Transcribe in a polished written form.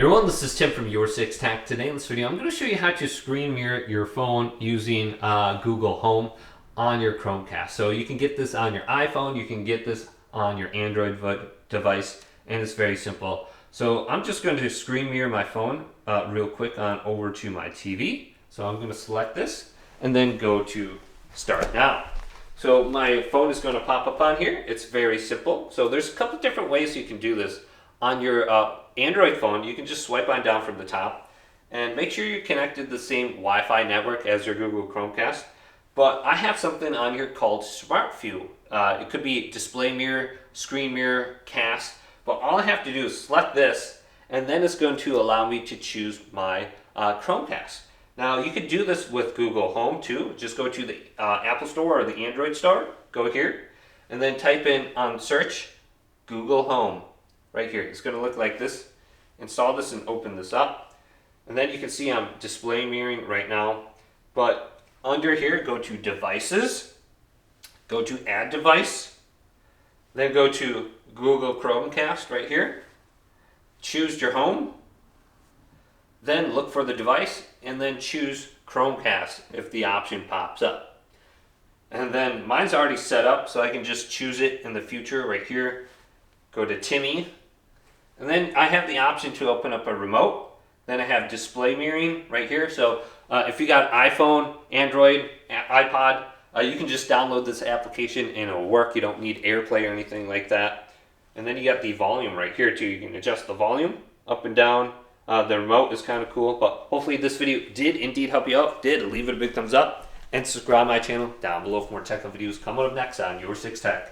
Everyone, this is Tim from YourSixTech. Today in this video, I'm going to show you how to screen mirror your phone using Google Home on your Chromecast. So you can get this on your iPhone, you can get this on your Android device, and it's very simple. So I'm just going to screen mirror my phone real quick on over to my TV. So I'm going to select this and then go to Start Now. So my phone is going to pop up on here. It's very simple. So there's a couple different ways you can do this. On your Android phone, you can just swipe on down from the top and make sure you're connected to the same Wi-Fi network as your Google Chromecast. But I have something on here called Smart View. It could be display mirror, screen mirror, cast, but all I have to do is select this, and then it's going to allow me to choose my Chromecast. Now you could do this with Google Home too. Just go to the Apple Store or the Android Store, go here, and then type in on search Google Home. Right here, it's going to look like this. Install this and open this up. And then you can see I'm display mirroring right now. But under here, go to Devices, go to Add Device, then go to Google Chromecast right here. Choose your home, then look for the device, and then choose Chromecast if the option pops up. And then mine's already set up, so I can just choose it in the future right here. Go to Timmy. And then I have the option to open up a remote. Then I have display mirroring right here. So if you got iPhone, Android, iPod, you can just download this application and it'll work. You don't need AirPlay or anything like that. And then you got the volume right here too. You can adjust the volume up and down. The remote is kind of cool. But hopefully this video did indeed help you out. If it did, leave it a big thumbs up. And subscribe to my channel down below for more tech videos coming up next on YourSixTech.